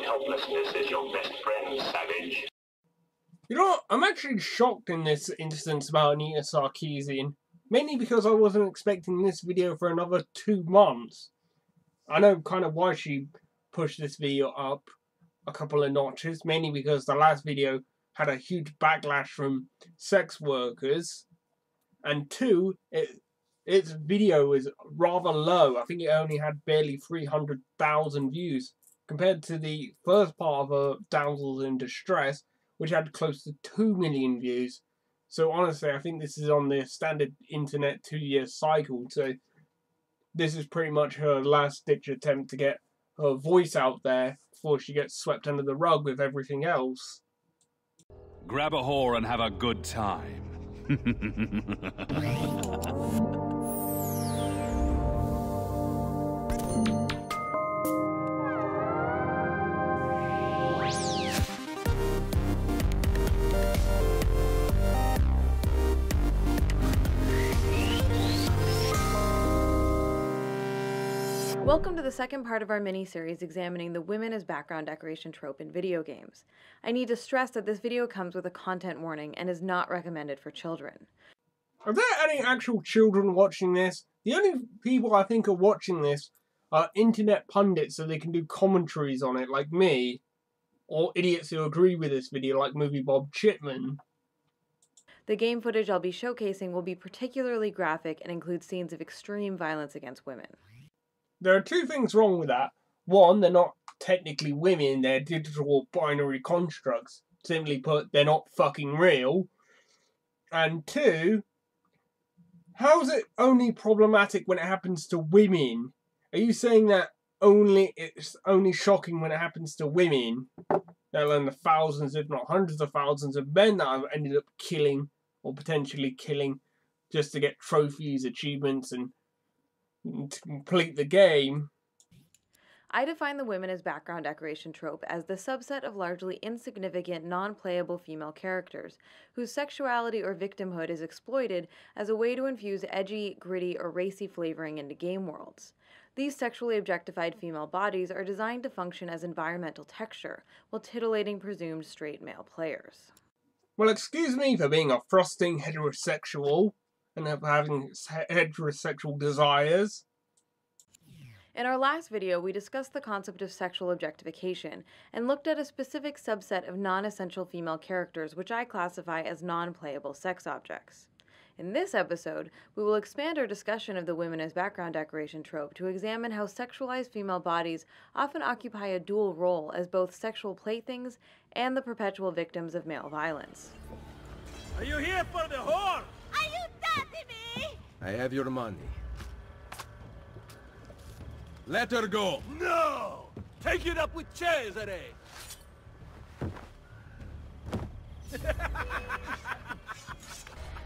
helplessness is your best friend, savage. You know what? I'm actually shocked in this instance about Anita Sarkeesian. Mainly because I wasn't expecting this video for another 2 months. I know kind of why she pushed this video up a couple of notches. Mainly because the last video had a huge backlash from sex workers. And 2, its video is rather low. I think it only had barely 300,000 views. Compared to the first part of Damsels in Distress, which had close to 2 million views. So honestly, I think this is on the standard internet 2-year cycle. So this is pretty much her last-ditch attempt to get her voice out there before she gets swept under the rug with everything else. Grab a whore and have a good time. Welcome to the second part of our mini-series examining the women as background decoration trope in video games. I need to stress that this video comes with a content warning and is not recommended for children. Are there any actual children watching this? The only people I think are watching this are internet pundits so they can do commentaries on it like me, or idiots who agree with this video like Movie Bob Chipman. The game footage I'll be showcasing will be particularly graphic and include scenes of extreme violence against women. There are 2 things wrong with that. 1, they're not technically women, they're digital binary constructs. Simply put, they're not fucking real. And 2, how is it only problematic when it happens to women? Are you saying that it's only shocking when it happens to women? Let alone the thousands, if not hundreds of thousands of men that I've ended up killing, or potentially killing, just to get trophies, achievements, and to complete the game. I define the women as background decoration trope as the subset of largely insignificant, non-playable female characters whose sexuality or victimhood is exploited as a way to infuse edgy, gritty, or racy flavoring into game worlds. These sexually objectified female bodies are designed to function as environmental texture, while titillating presumed straight male players. Well, excuse me for being a frosting heterosexual and of having heterosexual desires. In our last video, we discussed the concept of sexual objectification and looked at a specific subset of non-essential female characters which I classify as non-playable sex objects. In this episode, we will expand our discussion of the women as background decoration trope to examine how sexualized female bodies often occupy a dual role as both sexual playthings and the perpetual victims of male violence. Are you here for the whore? Are you touching me? I have your money. Let her go. No! Take it up with Cesare!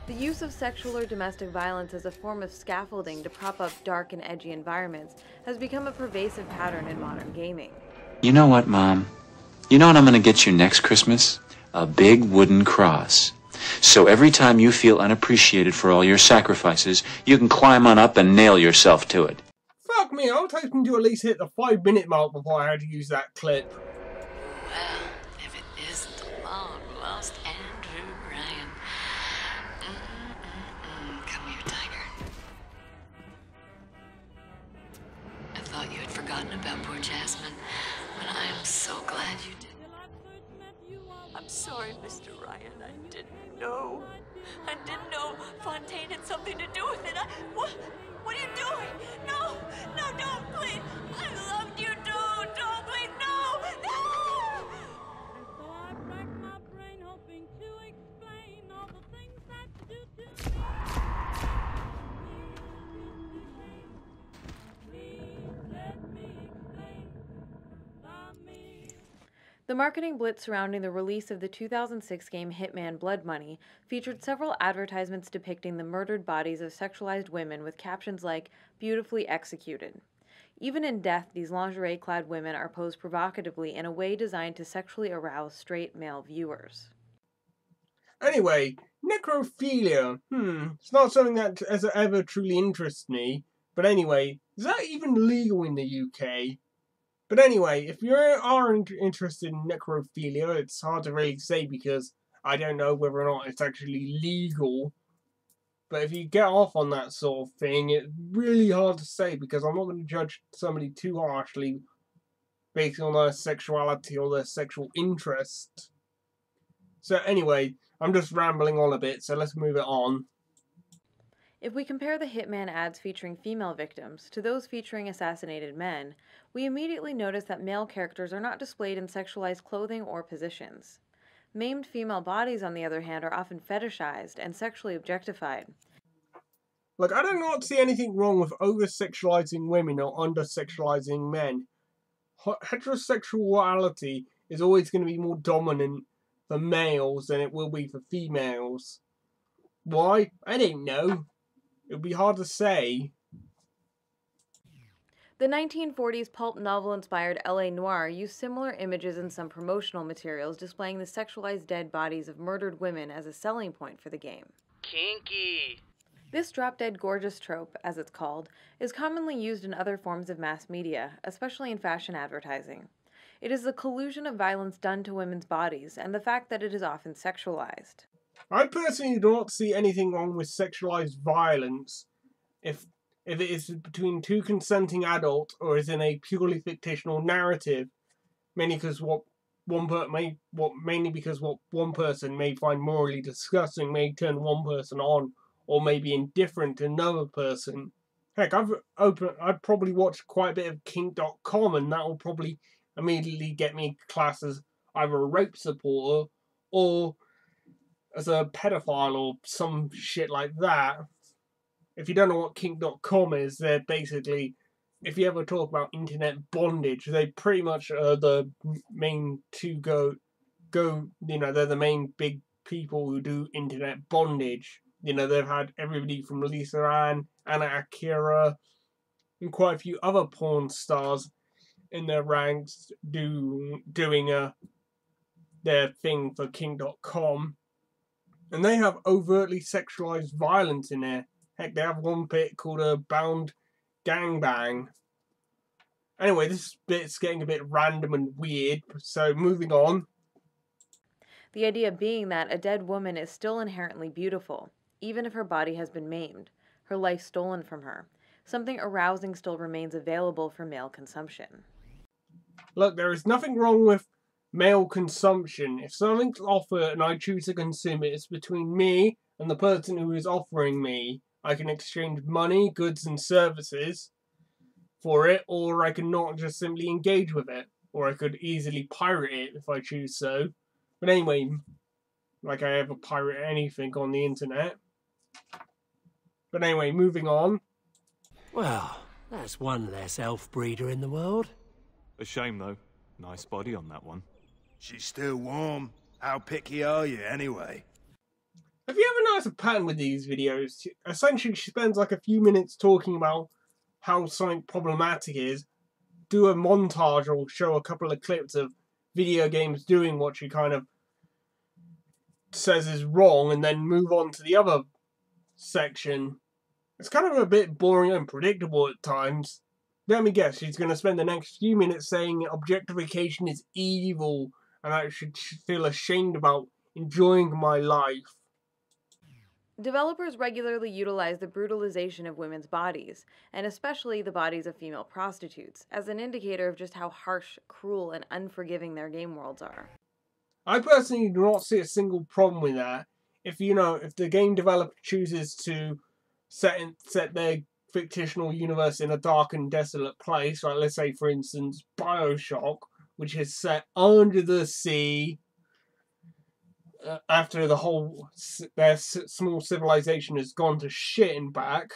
The use of sexual or domestic violence as a form of scaffolding to prop up dark and edgy environments has become a pervasive pattern in modern gaming. You know what, Mom? You know what I'm gonna get you next Christmas? A big wooden cross. So every time you feel unappreciated for all your sacrifices, you can climb on up and nail yourself to it. Fuck me, I was hoping to at least hit the 5-minute mark before I had to use that clip. Well, if it isn't the long-lost Andrew Ryan. Come here, Tiger. I thought you had forgotten about poor Jasmine, but I am so glad you did. I'm sorry, Mr. Ryan. I didn't know. I didn't know Fontaine had something to do with it. What are you doing? No, don't, please. I loved you, don't, please, no. So I rack my brain hoping to explain all the things that you do to me. Please let me explain. Love me. The marketing blitz surrounding the release of the 2006 game Hitman Blood Money featured several advertisements depicting the murdered bodies of sexualized women with captions like, "Beautifully executed." Even in death, these lingerie-clad women are posed provocatively in a way designed to sexually arouse straight male viewers. Anyway, necrophilia. It's not something that has ever truly interested me. But anyway, is that even legal in the UK? But anyway, if you are interested in necrophilia, it's hard to really say because I don't know whether or not it's actually legal. But if you get off on that sort of thing, it's really hard to say because I'm not going to judge somebody too harshly based on their sexuality or their sexual interest. So anyway, I'm just rambling on a bit, so let's move it on. If we compare the Hitman ads featuring female victims to those featuring assassinated men, we immediately notice that male characters are not displayed in sexualized clothing or positions. Maimed female bodies, on the other hand, are often fetishized and sexually objectified. Look, I do not see anything wrong with over-sexualizing women or under-sexualizing men. Heterosexuality is always going to be more dominant for males than it will be for females. Why? I don't know. It would be hard to say. The 1940s pulp novel-inspired LA Noire used similar images in some promotional materials displaying the sexualized dead bodies of murdered women as a selling point for the game. Kinky. This drop-dead gorgeous trope, as it's called, is commonly used in other forms of mass media, especially in fashion advertising. It is the collusion of violence done to women's bodies and the fact that it is often sexualized. I personally do not see anything wrong with sexualized violence if it is between two consenting adults or is in a purely fictional narrative, mainly because what one person may find morally disgusting may turn one person on or may be indifferent to another person. Heck, I've probably watched quite a bit of kink.com and that will probably immediately get me classed as either a rape supporter or as a pedophile or some shit like that. If you don't know what kink.com is, they're basically, if you ever talk about internet bondage, they pretty much are the main two they're the main big people who do internet bondage. They've had everybody from Lisa Ann, Anna Akira, and quite a few other porn stars in their ranks doing their thing for kink.com. And they have overtly sexualized violence in there. Heck, they have one bit called a bound gangbang. Anyway, this bit's getting a bit random and weird, so moving on. The idea being that a dead woman is still inherently beautiful, even if her body has been maimed, her life stolen from her. Something arousing still remains available for male consumption. Look, there is nothing wrong with male consumption. If something's offered and I choose to consume it, it's between me and the person who is offering me. I can exchange money, goods and services for it, or I can not just simply engage with it. Or I could easily pirate it if I choose so. But anyway, like I ever pirate anything on the internet. But anyway, moving on. Well, that's one less elf breeder in the world. A shame, though. Nice body on that one. She's still warm. How picky are you, anyway? Have you ever noticed a pattern with these videos? Essentially, she spends like a few minutes talking about how something problematic is, do a montage or show a couple of clips of video games doing what she kind of says is wrong, and then move on to the other section. It's kind of a bit boring and predictable at times. Let me guess, she's going to spend the next few minutes saying objectification is evil and I should feel ashamed about enjoying my life. Developers regularly utilize the brutalization of women's bodies, and especially the bodies of female prostitutes, as an indicator of just how harsh, cruel, and unforgiving their game worlds are. I personally do not see a single problem with that. If the game developer chooses to set their fictional universe in a dark and desolate place, like let's say for instance Bioshock, which is set under the sea, after their small civilization has gone to shit and back,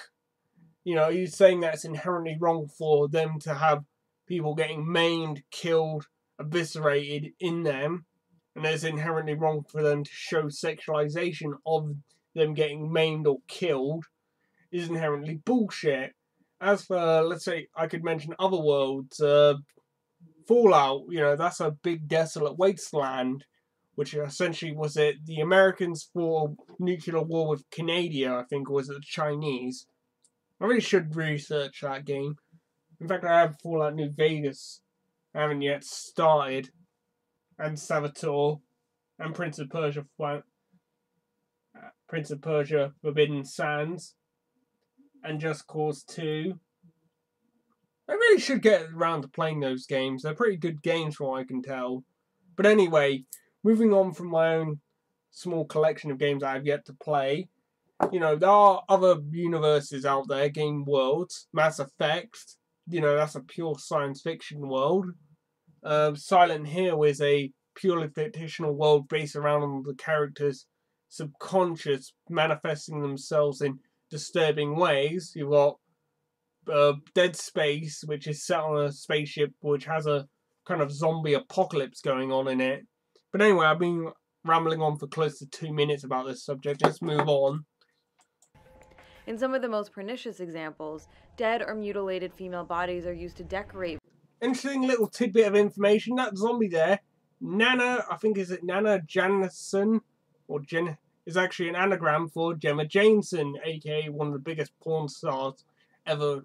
you're saying that it's inherently wrong for them to have people getting maimed, killed, eviscerated in them, and it's inherently wrong for them to show sexualization of them getting maimed or killed, is inherently bullshit. As for, let's say, I could mention other worlds, Fallout, that's a big desolate wasteland, which essentially was the Americans fought a nuclear war with Canada, I think, or was it the Chinese? I really should research that game. In fact, I have Fallout New Vegas I haven't yet started, and Saboteur, and Prince of Persia Forbidden Sands, and Just Cause 2. I really should get around to playing those games. They're pretty good games from what I can tell. But anyway, moving on from my own small collection of games I have yet to play, you know, there are other universes out there, game worlds. Mass Effect, you know, that's a pure science fiction world. Silent Hill is a purely fictional world based around the characters' subconscious manifesting themselves in disturbing ways. You've got Dead Space, which is set on a spaceship which has a kind of zombie apocalypse going on in it. But anyway, I've been rambling on for close to 2 minutes about this subject. Let's move on. In some of the most pernicious examples, dead or mutilated female bodies are used to decorate. Interesting little tidbit of information. That zombie there, Nana, I think is it Nana Janison, or Jen, is actually an anagram for Gemma Jameson, aka one of the biggest porn stars ever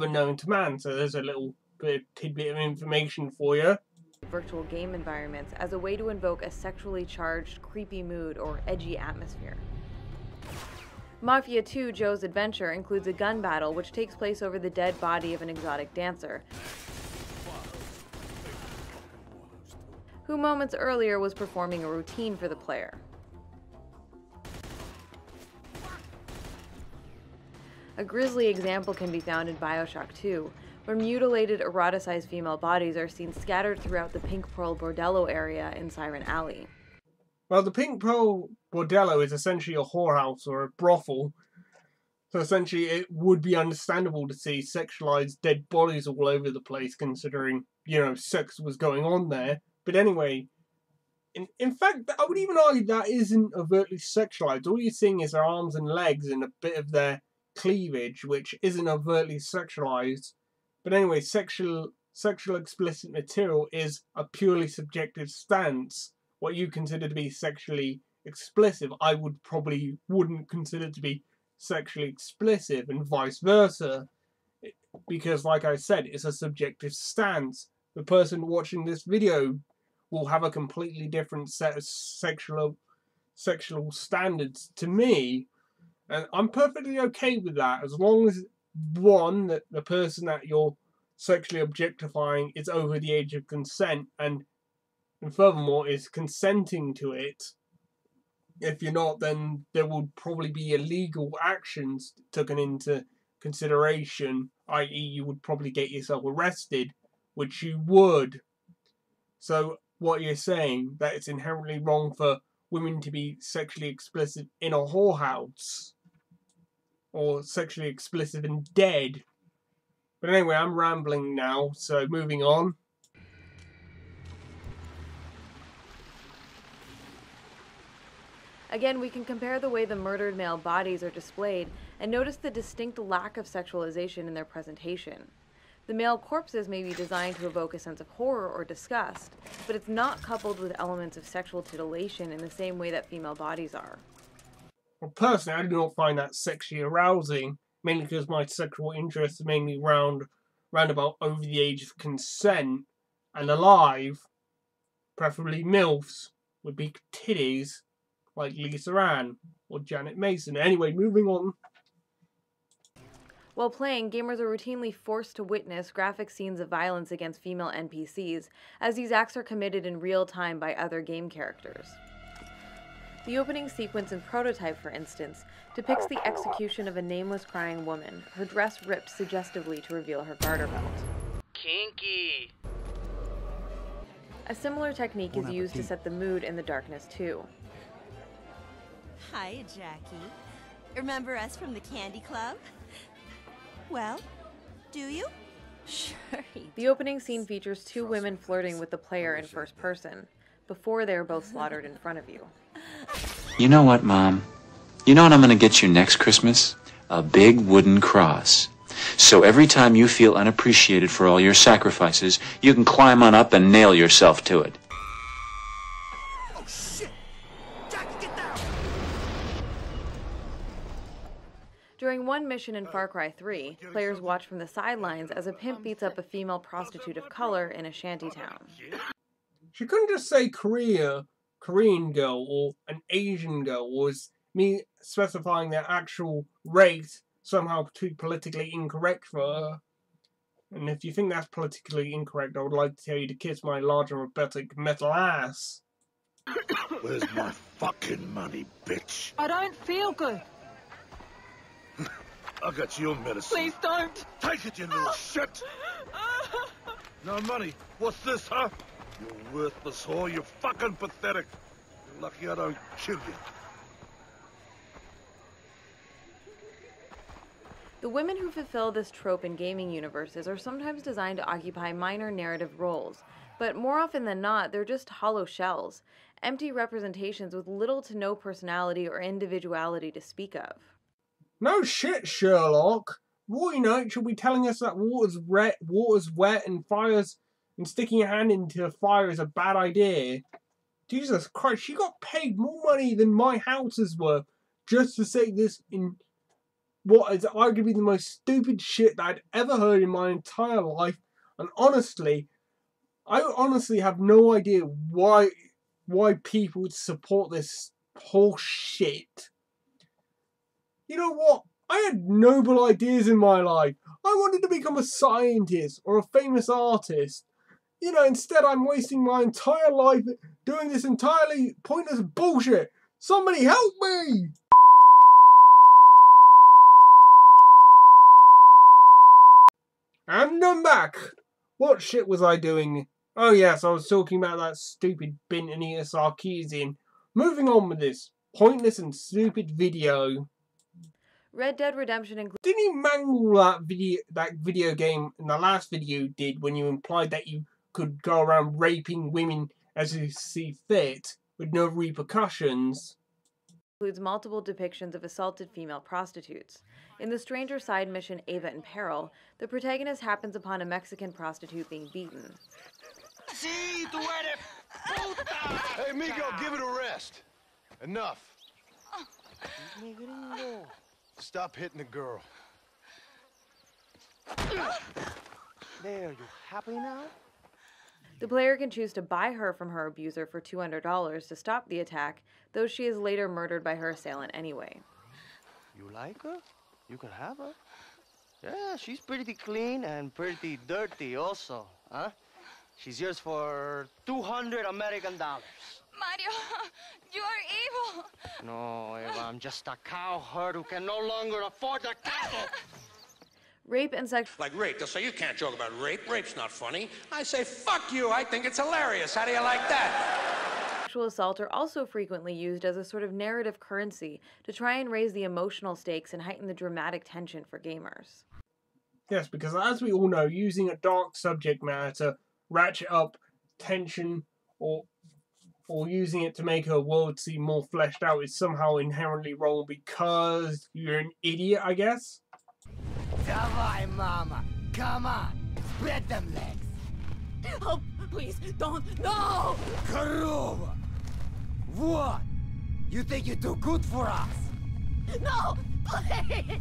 known to man. So there's a little bit of tidbit of information for you. Virtual game environments as a way to invoke a sexually charged, creepy mood or edgy atmosphere. Mafia 2 Joe's Adventure includes a gun battle which takes place over the dead body of an exotic dancer, who moments earlier was performing a routine for the player. A grisly example can be found in Bioshock 2, where mutilated, eroticized female bodies are seen scattered throughout the Pink Pearl Bordello area in Siren Alley. Well, the Pink Pearl Bordello is essentially a whorehouse or a brothel, so essentially it would be understandable to see sexualized dead bodies all over the place, considering, you know, sex was going on there. But anyway, in fact, I would even argue that isn't overtly sexualized. All you're seeing is their arms and legs and a bit of their cleavage, which isn't overtly sexualized. But anyway, sexual explicit material is a purely subjective stance. What you consider to be sexually explicit, I wouldn't consider to be sexually explicit, and vice versa. Because, like I said, it's a subjective stance. The person watching this video will have a completely different set of sexual standards to me. And I'm perfectly okay with that, as long as, one, that the person that you're sexually objectifying is over the age of consent, and furthermore is consenting to it. If you're not, then there will probably be illegal actions taken into consideration, i.e. you would probably get yourself arrested, which you would. So what you're saying, that it's inherently wrong for women to be sexually explicit in a whorehouse, or sexually explicit and dead. But anyway, I'm rambling now, so moving on. Again, we can compare the way the murdered male bodies are displayed and notice the distinct lack of sexualization in their presentation. The male corpses may be designed to evoke a sense of horror or disgust, but it's not coupled with elements of sexual titillation in the same way that female bodies are. Well, personally, I do not find that sexually arousing, mainly because my sexual interests are mainly round about over the age of consent and alive, preferably MILFs with big titties, like Lisa Ann or Janet Mason. Anyway, moving on. While playing, gamers are routinely forced to witness graphic scenes of violence against female NPCs, as these acts are committed in real time by other game characters. The opening sequence in Prototype, for instance, depicts the execution of a nameless crying woman, her dress ripped suggestively to reveal her garter belt. Kinky! A similar technique is used to set the mood in the darkness too. Hi, Jackie. Remember us from the Candy Club? Well, do you? Sure. The opening scene features two women flirting with the player in first person, before they are both slaughtered in front of you. You know what, Mom? You know what I'm gonna get you next Christmas? A big wooden cross. So every time you feel unappreciated for all your sacrifices, you can climb on up and nail yourself to it. Oh, shit! Jackie, get down! During During one mission in Far Cry 3, players watch from the sidelines as a pimp beats up a female prostitute of color in a shantytown. She couldn't just say Korean girl, or an Asian girl, or is me specifying their actual race somehow too politically incorrect for her. And if you think that's politically incorrect, I would like to tell you to kiss my large and robotic metal ass. Where's my fucking money, bitch? I don't feel good. I got your medicine. Please don't. Take it, you little shit. No money. What's this, huh? You worthless whore. You're fucking pathetic. You're lucky I don't kill you. The women who fulfill this trope in gaming universes are sometimes designed to occupy minor narrative roles, but more often than not, they're just hollow shells, empty representations with little to no personality or individuality to speak of. No shit, Sherlock. Roy Knight should be telling us that water's wet and sticking your hand into a fire is a bad idea. Jesus Christ, she got paid more money than my house is worth just to say this in what is arguably the most stupid shit that I'd ever heard in my entire life. And honestly, I honestly have no idea why people would support this whole shit. You know what? I had noble ideas in my life. I wanted to become a scientist or a famous artist. You know, instead I'm wasting my entire life doing this entirely pointless bullshit. Somebody help me! And I'm back! What shit was I doing? Oh yes, I was talking about that stupid Bentonita Sarkeesian. Moving on with this pointless and stupid video. Red Dead Redemption includes... Didn't you mangle that video game in the last video you did when you implied that you could go around raping women as you see fit with no repercussions? Includes multiple depictions of assaulted female prostitutes. In the Stranger Side mission Ava in Peril, the protagonist happens upon a Mexican prostitute being beaten. Hey, Migo, give it a rest. Enough. Stop hitting the girl. There, you happy now? The player can choose to buy her from her abuser for $200 to stop the attack, though she is later murdered by her assailant anyway. You like her? You can have her. Yeah, she's pretty clean and pretty dirty also, huh? She's yours for $200 American dollars. Mario, you are evil. No, Eva, I'm just a cowherd who can no longer afford the cattle. Rape and sex... Like rape, they'll say, you can't joke about rape. Rape's not funny. I say, fuck you, I think it's hilarious. How do you like that? Sexual assault are also frequently used as a sort of narrative currency to try and raise the emotional stakes and heighten the dramatic tension for gamers. Yes, because as we all know, using a dark subject matter to ratchet up tension or using it to make a world seem more fleshed out is somehow inherently wrong because you're an idiot, I guess? Davai, mama. Come on. Spread them legs. Oh, please, don't. No! Korova! What? You think you're too good for us? No! Please!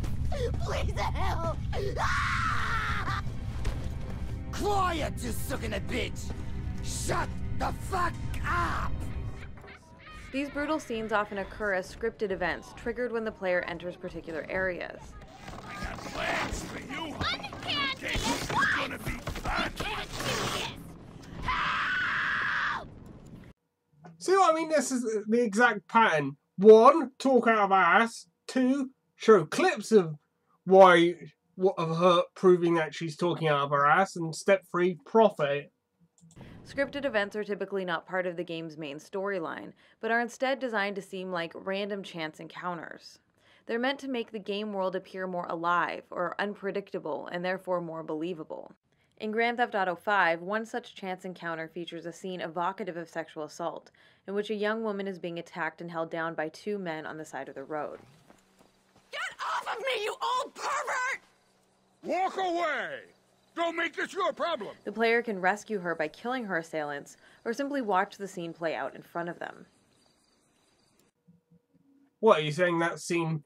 Please help! Ah! Quiet, you sucking a bitch! Shut the fuck up! These brutal scenes often occur as scripted events, triggered when the player enters particular areas. I got plans for you. I can't do this! Gonna be fun. I can't do this! Help! See what I mean? This is the exact pattern. 1, talk out of ass. 2, show clips of her proving that she's talking out of her ass. And step 3, profit. Scripted events are typically not part of the game's main storyline, but are instead designed to seem like random chance encounters. They're meant to make the game world appear more alive or unpredictable and therefore more believable. In Grand Theft Auto V, one such chance encounter features a scene evocative of sexual assault, in which a young woman is being attacked and held down by 2 men on the side of the road. Get off of me, you old pervert! Walk away! Don't make this your problem! The player can rescue her by killing her assailants, or simply watch the scene play out in front of them. What, are you saying that scene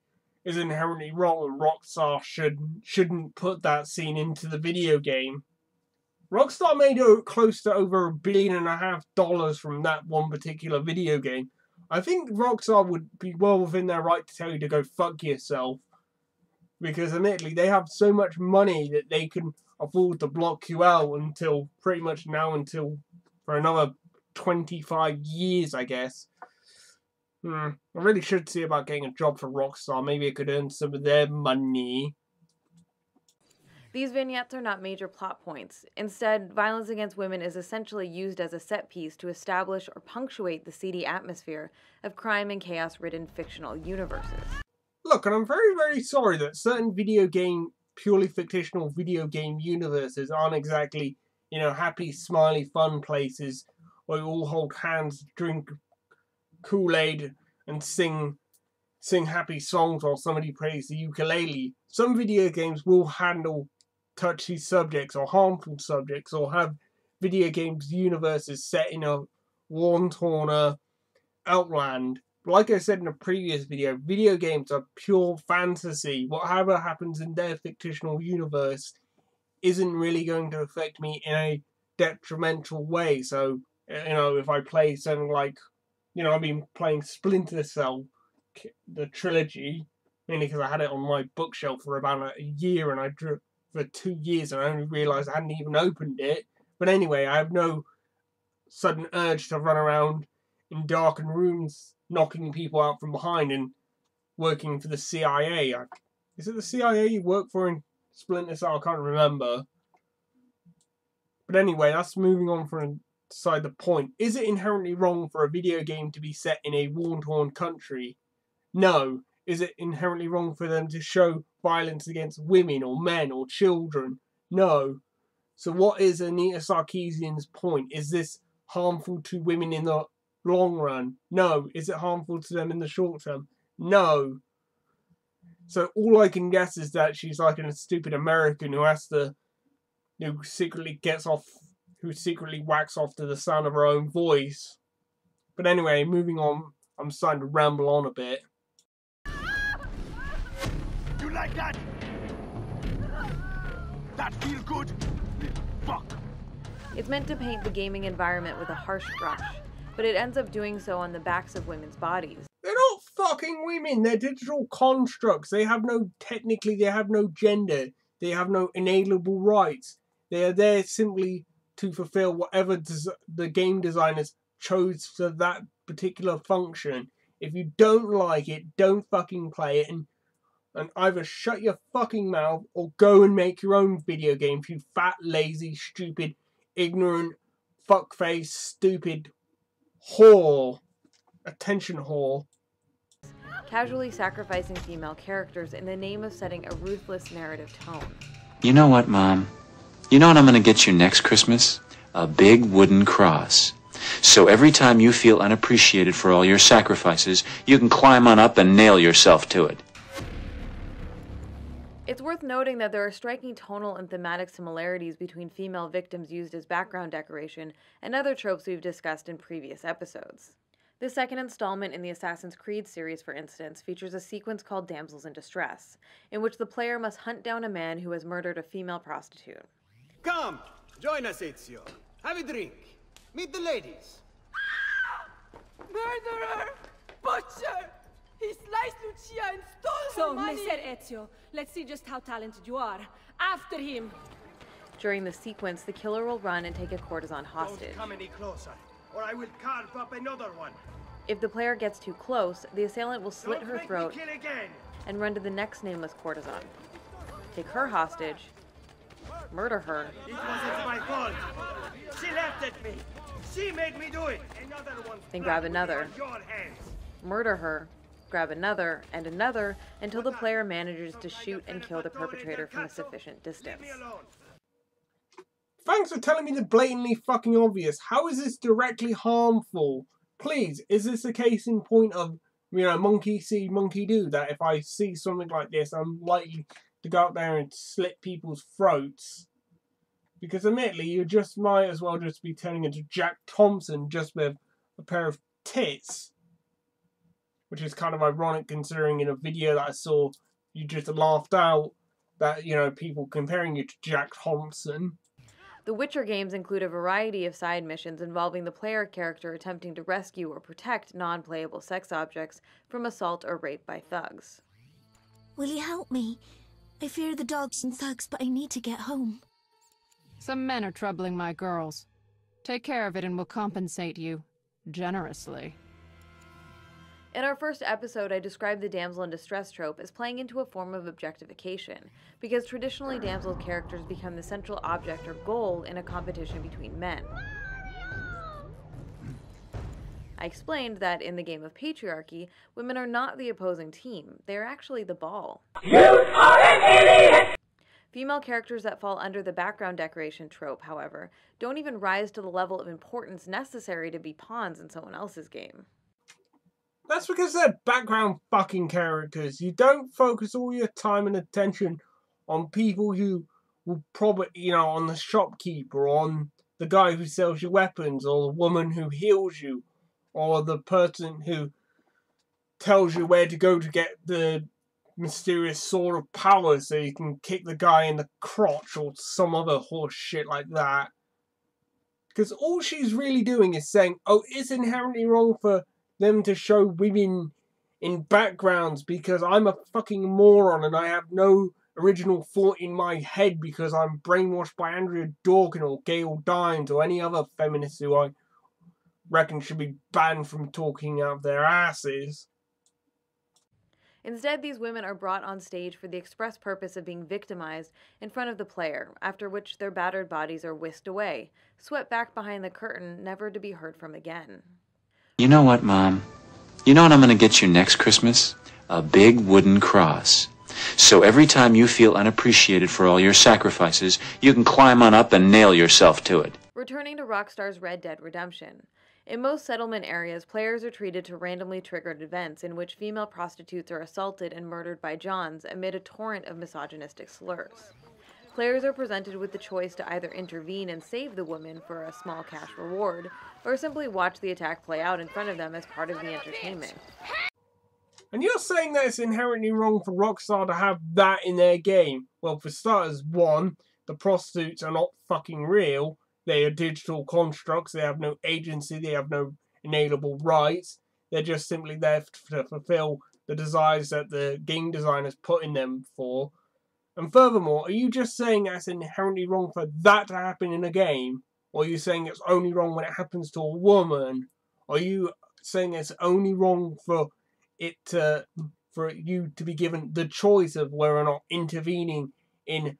is inherently wrong and Rockstar shouldn't put that scene into the video game. Rockstar made close to over $1.5 billion from that one particular video game. I think Rockstar would be well within their right to tell you to go fuck yourself. Because admittedly, they have so much money that they can afford to block you out until pretty much now until for another 25 years, I guess. I really should see about getting a job for Rockstar. Maybe I could earn some of their money. These vignettes are not major plot points. Instead, violence against women is essentially used as a set piece to establish or punctuate the seedy atmosphere of crime and chaos-ridden fictional universes. Look, and I'm very, very sorry that certain purely fictional video game universes aren't exactly, happy, smiley, fun places where we all hold hands, drink Kool-Aid, and sing happy songs while somebody plays the ukulele. Some video games will handle touchy subjects or harmful subjects, or have video games universes set in a war-torn outland. Like I said in a previous video games are pure fantasy. Whatever happens in their fictional universe isn't really going to affect me in a detrimental way. So, if I play something like, I've been playing Splinter Cell, the trilogy, mainly because I had it on my bookshelf for about a year, and I drew for 2 years, and I only realised I hadn't even opened it. But anyway, I have no sudden urge to run around in darkened rooms, knocking people out from behind and working for the CIA. Is it the CIA you work for in Splinter Cell? I can't remember. But anyway, that's moving on from beside the point. Is it inherently wrong for a video game to be set in a war-torn country? No. Is it inherently wrong for them to show violence against women or men or children? No. So what is Anita Sarkeesian's point? Is this harmful to women in the long run? No. Is it harmful to them in the short term? No. So all I can guess is that she's like a stupid American who has to, who secretly whacks off to the sound of her own voice. But anyway, moving on, I'm starting to ramble on a bit. You like that? That feel good? Fuck. It's meant to paint the gaming environment with a harsh brush, but it ends up doing so on the backs of women's bodies. They're not fucking women, they're digital constructs. They have no gender. They have no inalienable rights. They are there simply to fulfill whatever the game designers chose for that particular function. If you don't like it, don't fucking play it, and either shut your fucking mouth or go and make your own video games, you fat, lazy, stupid, ignorant, fuckface, stupid whore. Attention whore. Casually sacrificing female characters in the name of setting a ruthless narrative tone. You know what, Mom? You know what I'm gonna get you next Christmas? A big wooden cross. So every time you feel unappreciated for all your sacrifices, you can climb on up and nail yourself to it. It's worth noting that there are striking tonal and thematic similarities between female victims used as background decoration and other tropes we've discussed in previous episodes. The second installment in the Assassin's Creed series, for instance, features a sequence called Damsels in Distress, in which the player must hunt down a man who has murdered a female prostitute. Come, join us, Ezio. Have a drink. Meet the ladies. Murderer! Butcher! He sliced Lucia and stole her money! So, Messer Ezio, let's see just how talented you are. After him! During the sequence, the killer will run and take a courtesan hostage. Don't come any closer, or I will carve up another one. If the player gets too close, the assailant will slit her throat Kill again. and run to the next nameless courtesan. Take her hostage, murder her, It wasn't my fault. She laughed at me. She made me do it. Another one. then grab another, On your hands. murder her, grab another, and another, until the player manages to shoot and kill the perpetrator from a sufficient distance. Thanks for telling me the blatantly fucking obvious. How is this directly harmful? Please, is this a case in point of, monkey see, monkey do, that if I see something like this, I'm likely to go out there and slit people's throats? Because admittedly, you just might as well just be turning into Jack Thompson just with a pair of tits. which is kind of ironic considering in a video that I saw, you just laughed out that, you know, people comparing you to Jack Thompson. The Witcher games include a variety of side missions involving the player character attempting to rescue or protect non-playable sex objects from assault or rape by thugs. Will you help me? I fear the dogs and thugs, but I need to get home. Some men are troubling my girls. Take care of it and we'll compensate you. Generously. In our first episode, I described the damsel in distress trope as playing into a form of objectification, because traditionally damsel characters become the central object or goal in a competition between men. I explained that in the game of patriarchy, women are not the opposing team, they are actually the ball. You are an idiot! Female characters that fall under the background decoration trope, however, don't even rise to the level of importance necessary to be pawns in someone else's game. That's because they're background fucking characters. You don't focus all your time and attention on people who will probably, you know, on the shopkeeper, on the guy who sells you weapons, or the woman who heals you, or the person who tells you where to go to get the mysterious sword of power so you can kick the guy in the crotch or some other horse shit like that. Because all she's really doing is saying, oh, it's inherently wrong for them to show women in backgrounds because I'm a fucking moron and I have no original thought in my head because I'm brainwashed by Andrea Dawkins or Gail Dines or any other feminists who I reckon should be banned from talking out of their asses. Instead, these women are brought on stage for the express purpose of being victimized in front of the player, after which their battered bodies are whisked away, swept back behind the curtain, never to be heard from again. You know what, Mom? You know what I'm going to get you next Christmas? A big wooden cross. So every time you feel unappreciated for all your sacrifices, you can climb on up and nail yourself to it. Returning to Rockstar's Red Dead Redemption. In most settlement areas, players are treated to randomly triggered events in which female prostitutes are assaulted and murdered by Johns amid a torrent of misogynistic slurs. Players are presented with the choice to either intervene and save the woman for a small cash reward, or simply watch the attack play out in front of them as part of the entertainment. And you're saying that it's inherently wrong for Rockstar to have that in their game? Well, for starters, one, the prostitutes are not fucking real. They are digital constructs. They have no agency. They have no inalienable rights. They're just simply there to fulfill the desires that the game designers put in them for. And furthermore, are you just saying that's inherently wrong for that to happen in a game? Or are you saying it's only wrong when it happens to a woman? Or are you saying it's only wrong for you to be given the choice of whether or not intervening in,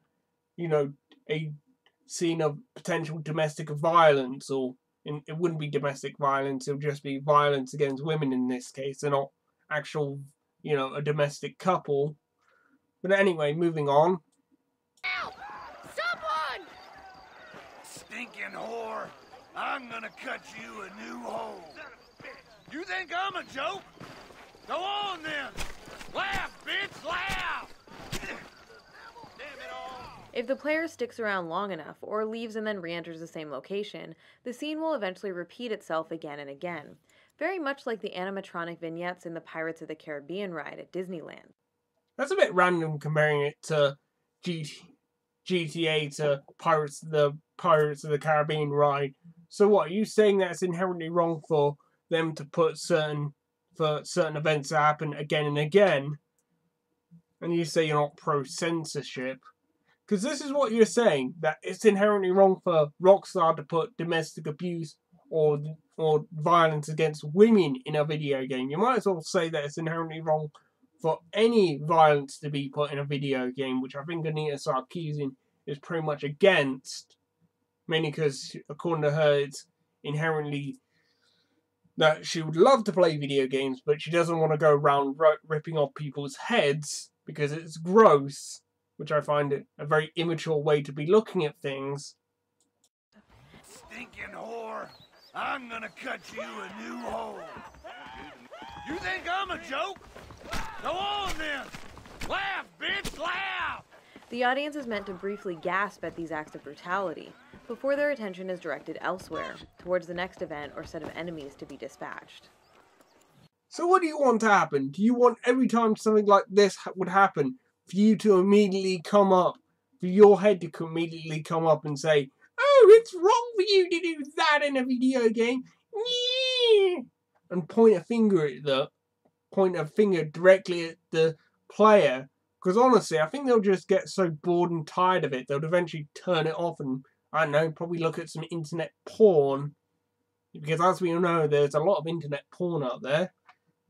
you know, a scene of potential domestic violence, or it wouldn't be domestic violence, it would just be violence against women in this case, and not actual, you know, a domestic couple. But anyway, moving on. Ow! Someone! Stinking whore! I'm gonna cut you a new hole. You think I'm a joke? Go on then! Laugh, bitch, laugh! If the player sticks around long enough, or leaves and then re-enters the same location, the scene will eventually repeat itself again and again, very much like the animatronic vignettes in the Pirates of the Caribbean ride at Disneyland. That's a bit random comparing it to GTA to Pirates of the Caribbean ride. So what, are you saying that it's inherently wrong for them to put certain events to happen again and again? And you say you're not pro-censorship? Because this is what you're saying, that it's inherently wrong for Rockstar to put domestic abuse or violence against women in a video game. You might as well say that it's inherently wrong for any violence to be put in a video game, which I think Anita Sarkeesian is pretty much against. Mainly because, according to her, it's inherently that she would love to play video games, but she doesn't want to go around ripping off people's heads because it's gross. Which I find it a very immature way to be looking at things. Stinking whore! I'm gonna cut you a new hole. You think I'm a joke? Go on then! Laugh, bitch, laugh! The audience is meant to briefly gasp at these acts of brutality, before their attention is directed elsewhere, towards the next event or set of enemies to be dispatched. So what do you want to happen? Do you want every time something like this would happen, for you to immediately come up, for your head to immediately come up and say, "Oh, it's wrong for you to do that in a video game," and point a finger directly at the player? Because honestly, I think they'll just get so bored and tired of it, they'll eventually turn it off and, I don't know, probably look at some internet porn. Because as we all know, there's a lot of internet porn out there.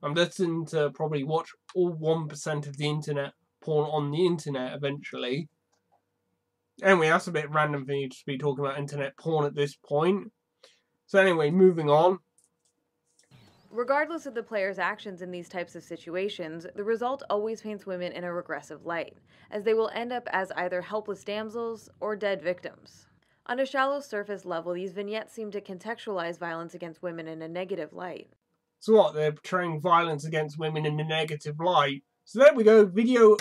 I'm destined to probably watch all 1% of the internet porn on the internet eventually. Anyway, that's a bit random for you to be talking about internet porn at this point. So anyway, moving on. Regardless of the player's actions in these types of situations, the result always paints women in a regressive light, as they will end up as either helpless damsels or dead victims. On a shallow surface level, these vignettes seem to contextualize violence against women in a negative light. So what, they're portraying violence against women in a negative light. So there we go, video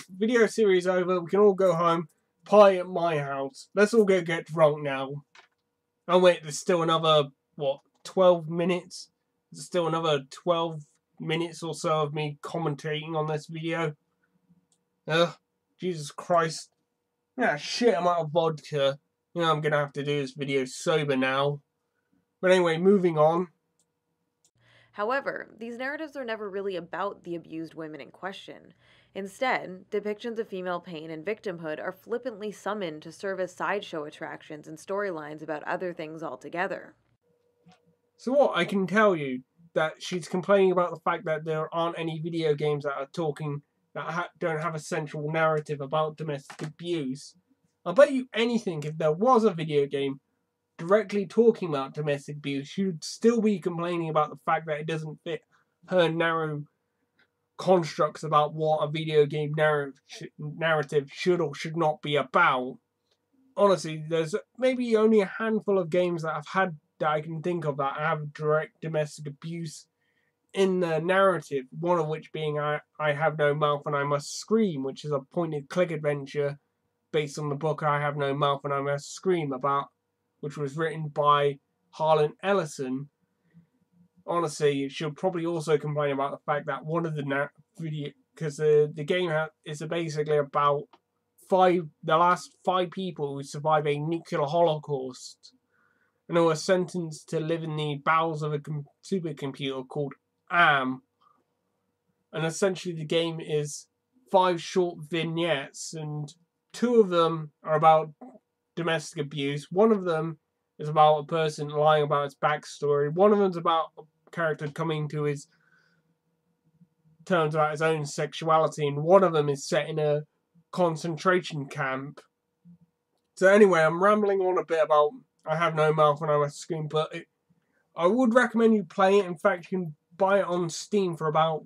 series over, we can all go home, party at my house. Let's all go get drunk now. Oh wait, there's still another, 12 minutes? There's still another 12 minutes or so of me commentating on this video. Jesus Christ. Yeah, shit, I'm out of vodka. I'm gonna have to do this video sober now. But anyway, moving on. However, these narratives are never really about the abused women in question. Instead, depictions of female pain and victimhood are flippantly summoned to serve as sideshow attractions and storylines about other things altogether. So what, I can tell you that she's complaining about the fact that there aren't any video games that are talking, that don't have a central narrative about domestic abuse. I'll bet you anything, if there was a video game directly talking about domestic abuse, she would still be complaining about the fact that it doesn't fit her narrow constructs about what a video game narrative should or should not be about. Honestly, there's maybe only a handful of games that I can think of that have direct domestic abuse in the narrative, one of which being I Have No Mouth and I Must Scream, which is a point-and-click adventure based on the book I Have No Mouth and I Must Scream, which was written by Harlan Ellison. Honestly, she'll probably also complain about the fact that one of the because the game is basically about the last 5 people who survive a nuclear holocaust and who are sentenced to live in the bowels of a supercomputer called AM. And essentially the game is 5 short vignettes, and 2 of them are about domestic abuse. One of them is about a person lying about his backstory. One of them's about a character coming to his terms about his own sexuality, and one of them is set in a concentration camp. So anyway, I'm rambling on a bit about I Have No Mouth and I Must Scream, but I would recommend you play it. In fact, you can buy it on Steam for about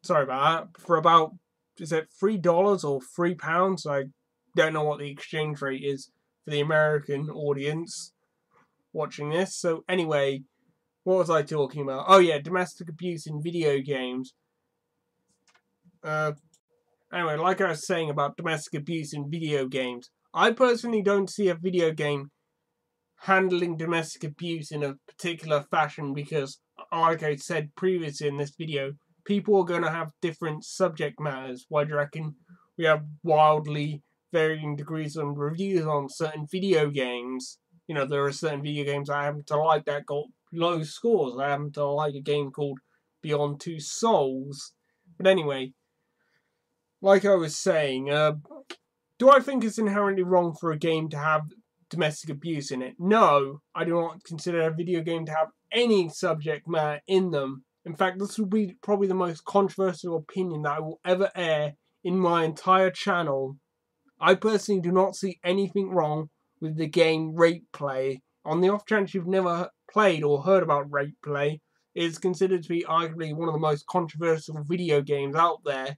sorry about that, for about, is it $3 or £3? I don't know what the exchange rate is for the American audience watching this. So anyway, what was I talking about? Oh yeah, domestic abuse in video games. Anyway, like I was saying about domestic abuse in video games, I personally don't see a video game handling domestic abuse in a particular fashion because, like I said previously in this video, people are going to have different subject matters. Why do you reckon we have wildly varying degrees of reviews on certain video games? There are certain video games I happen to like that got low scores. I happen to like a game called Beyond Two Souls. But anyway, like I was saying, do I think it's inherently wrong for a game to have domestic abuse in it? No, I do not consider a video game to have any subject matter in them. In fact, this will be probably the most controversial opinion that I will ever air in my entire channel. I personally do not see anything wrong with the game Rape Play. On the off chance you've never played or heard about Rape Play, it is considered to be arguably one of the most controversial video games out there.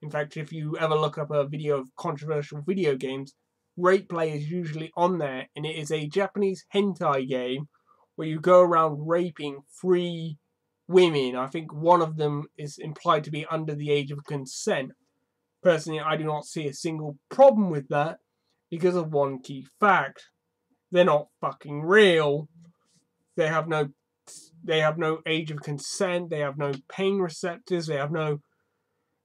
In fact, if you ever look up a video of controversial video games, Rape Play is usually on there, and it is a Japanese hentai game where you go around raping 3 women. I think one of them is implied to be under the age of consent. Personally, I do not see a single problem with that because of one key fact. They're not fucking real. They have no they have no age of consent, they have no pain receptors, they have no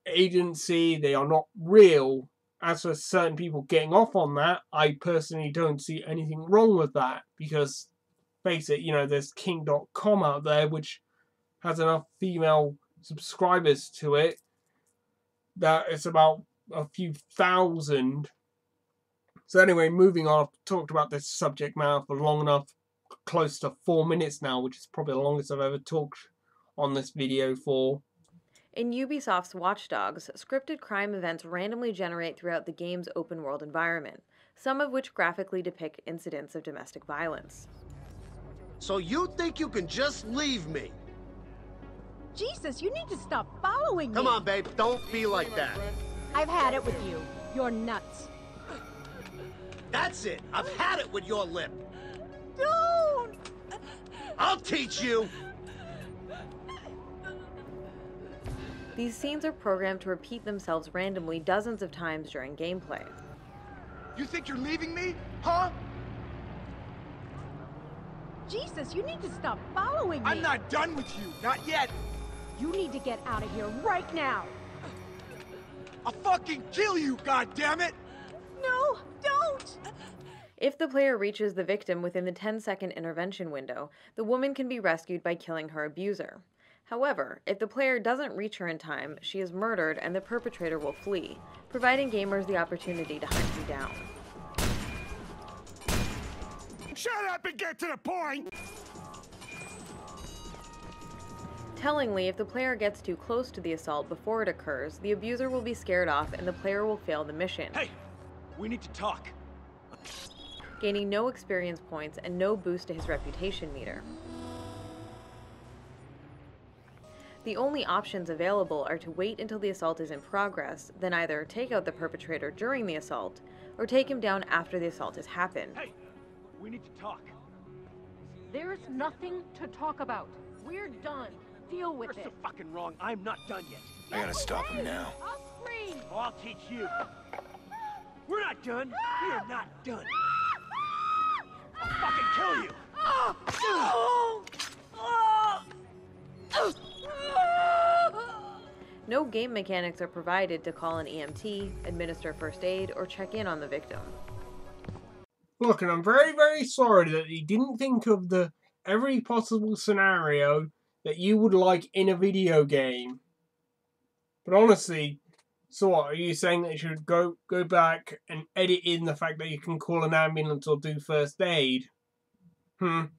agency, they are not real. As for certain people getting off on that, I personally don't see anything wrong with that, because, face it, you know, there's King.com out there, which has enough female subscribers to it, that it's about a few thousand. So anyway, moving on, I've talked about this subject matter for long enough, close to 4 minutes now, which is probably the longest I've ever talked on this video for. In Ubisoft's Watch Dogs, scripted crime events randomly generate throughout the game's open-world environment, some of which graphically depict incidents of domestic violence. So you think you can just leave me? Jesus, you need to stop following me. Come on, babe, don't be like that. I've had it with you. You're nuts. That's it. I've had it with your lip. Don't! I'll teach you. These scenes are programmed to repeat themselves randomly dozens of times during gameplay. You think you're leaving me? Huh? Jesus, you need to stop following me. I'm not done with you. Not yet. You need to get out of here right now. I'll fucking kill you, goddammit! No, don't! If the player reaches the victim within the 10-second intervention window, the woman can be rescued by killing her abuser. However, if the player doesn't reach her in time, she is murdered and the perpetrator will flee, providing gamers the opportunity to hunt you down. Shut up and get to the point! Tellingly, if the player gets too close to the assault before it occurs, the abuser will be scared off and the player will fail the mission. Hey! We need to talk. Gaining no experience points and no boost to his reputation meter. The only options available are to wait until the assault is in progress, then either take out the perpetrator during the assault, or take him down after the assault has happened. Hey! We need to talk. There's nothing to talk about. We're done. Deal with it. You're so fucking wrong. I'm not done yet. I gotta stop him now. I'll scream. Oh, I'll teach you. We're not done. We are not done. I'll fucking kill you. No game mechanics are provided to call an EMT, administer first aid, or check in on the victim. Look, and I'm very, very sorry that he didn't think of every possible scenario that you would like in a video game. But honestly, so what, are you saying that you should go back and edit in the fact that you can call an ambulance or do first aid? Sounds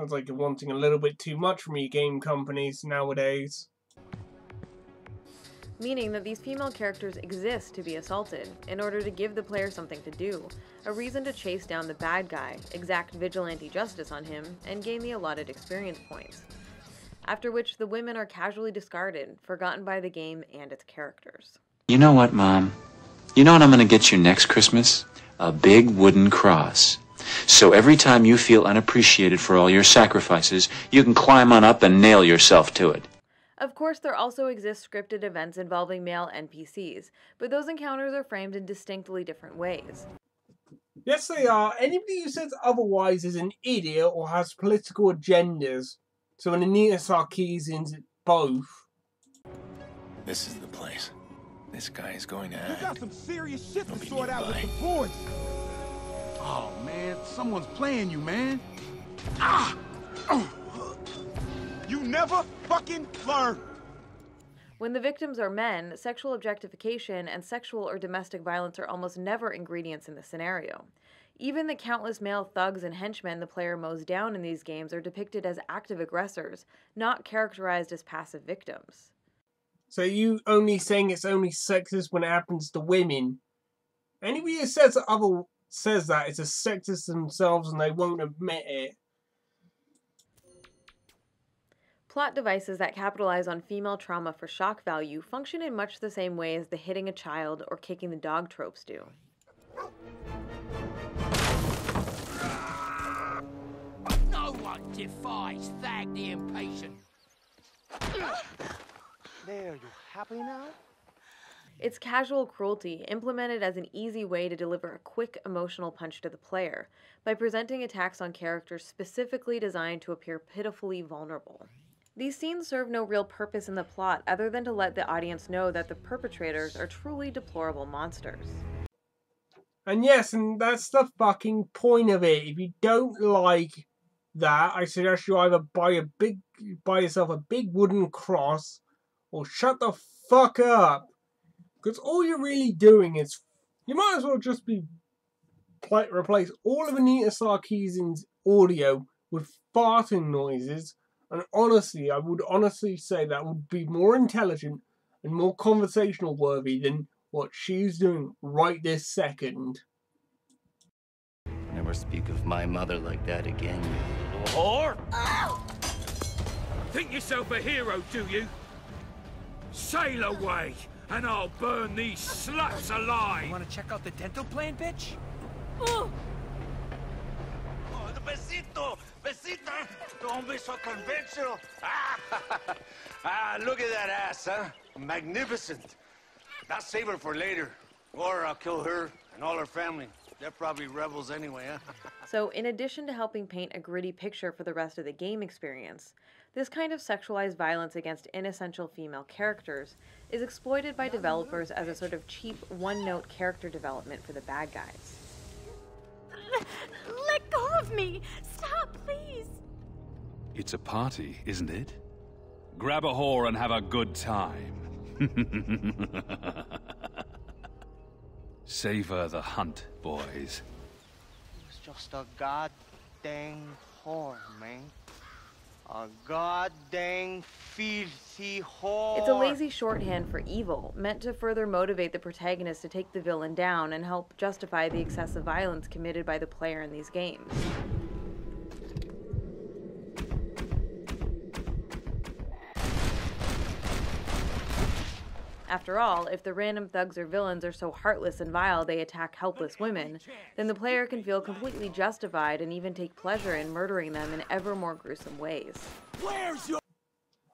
like you're wanting a little bit too much from your game companies nowadays. Meaning that these female characters exist to be assaulted, in order to give the player something to do, a reason to chase down the bad guy, exact vigilante justice on him, and gain the allotted experience points. After which the women are casually discarded, forgotten by the game and its characters. You know what, Mom? You know what I'm gonna get you next Christmas? A big wooden cross. So every time you feel unappreciated for all your sacrifices, you can climb on up and nail yourself to it. Of course, there also exist scripted events involving male NPCs, but those encounters are framed in distinctly different ways. Yes, they are. Anybody who says otherwise is an idiot or has political agendas. So in Anita Sarkeesian's both. This is the place. This guy is going to You act. got some serious shit Don't to be sort out with nearby. the boys. Oh, man. Someone's playing you, man. Ah! You never fucking learn. When the victims are men, sexual objectification and sexual or domestic violence are almost never ingredients in the scenario. Even the countless male thugs and henchmen the player mows down in these games are depicted as active aggressors, not characterized as passive victims. So you only saying it's only sexist when it happens to women? Anybody who says that is a sexist themselves and they won't admit it. Plot devices that capitalize on female trauma for shock value function in much the same way as the hitting a child or kicking the dog tropes do. No one defies Thag the Impatient. There, you happy now? It's casual cruelty, implemented as an easy way to deliver a quick emotional punch to the player, by presenting attacks on characters specifically designed to appear pitifully vulnerable. These scenes serve no real purpose in the plot other than to let the audience know that the perpetrators are truly deplorable monsters. And yes, and that's the fucking point of it. If you don't like that, I suggest you either buy yourself a big wooden cross, or shut the fuck up. Because all you're really doing is, you might as well just replace all of Anita Sarkeesian's audio with farting noises. And honestly, I would honestly say that would be more intelligent and more conversational worthy than what she's doing right this second. Never speak of my mother like that again, you little whore! Ow! Think yourself a hero, do you? Sail away, and I'll burn these sluts alive! You wanna check out the dental plan, bitch? Oh, the besito! Besita! Don't be so conventional! Look at that ass, huh? Magnificent. I'll save her for later. Or I'll kill her and all her family. They're probably rebels anyway, huh? So, in addition to helping paint a gritty picture for the rest of the game experience, this kind of sexualized violence against inessential female characters is exploited by developers as a sort of cheap, one-note character development for the bad guys. Let go of me! Stop, please! It's a party, isn't it? Grab a whore and have a good time. Savor the hunt, boys. It's just a goddamn whore, man. A goddamn filthy whore. It's a lazy shorthand for evil, meant to further motivate the protagonist to take the villain down and help justify the excessive violence committed by the player in these games. After all, if the random thugs or villains are so heartless and vile they attack helpless women, then the player can feel completely justified and even take pleasure in murdering them in ever more gruesome ways.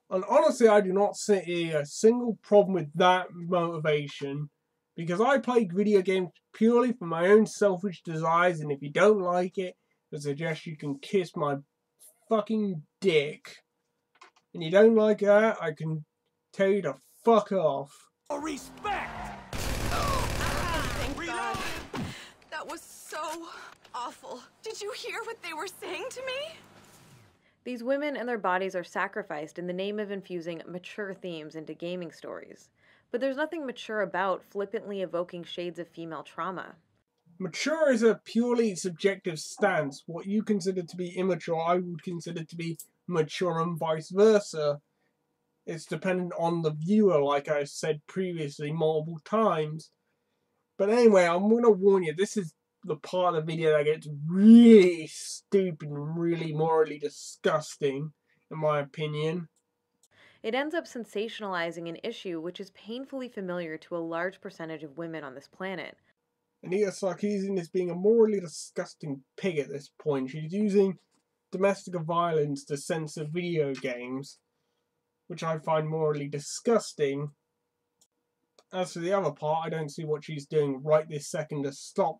And honestly, I do not see a single problem with that motivation, because I play video games purely for my own selfish desires, and if you don't like it, I suggest you can kiss my fucking dick. And you don't like that, I can tell you to fuck off. Respect! Thank God. That was so awful. Did you hear what they were saying to me? These women and their bodies are sacrificed in the name of infusing mature themes into gaming stories. But there's nothing mature about flippantly evoking shades of female trauma. Mature is a purely subjective stance. What you consider to be immature, I would consider to be mature, and vice versa. It's dependent on the viewer, like I said previously multiple times. But anyway, I'm going to warn you, this is the part of the video that gets really stupid and really morally disgusting, in my opinion. It ends up sensationalizing an issue which is painfully familiar to a large percentage of women on this planet. Anita Sarkeesian is being a morally disgusting pig at this point. She's using domestic violence to censor video games, which I find morally disgusting. As for the other part, I don't see what she's doing right this second to stop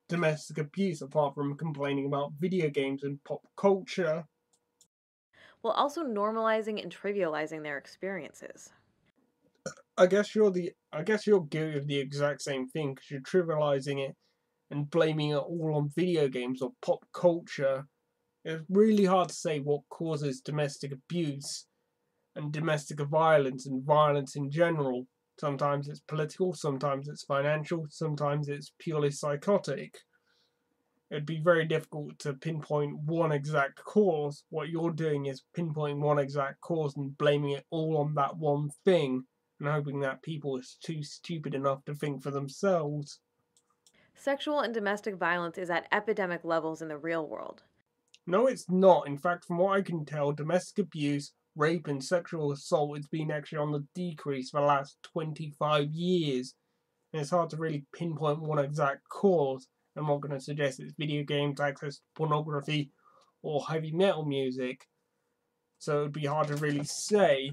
domestic abuse, apart from complaining about video games and pop culture, while also normalizing and trivializing their experiences. I guess you're guilty of the exact same thing, because you're trivializing it and blaming it all on video games or pop culture. It's really hard to say what causes domestic abuse and domestic violence and violence in general. Sometimes it's political, sometimes it's financial, sometimes it's purely psychotic. It'd be very difficult to pinpoint one exact cause. What you're doing is pinpointing one exact cause and blaming it all on that one thing, and hoping that people are too stupid enough to think for themselves. Sexual and domestic violence is at epidemic levels in the real world. No, it's not. In fact, from what I can tell, domestic abuse, rape and sexual assault has been actually on the decrease for the last 25 years. And it's hard to really pinpoint one exact cause. I'm not going to suggest it's video games, access to pornography, or heavy metal music. So it would be hard to really say.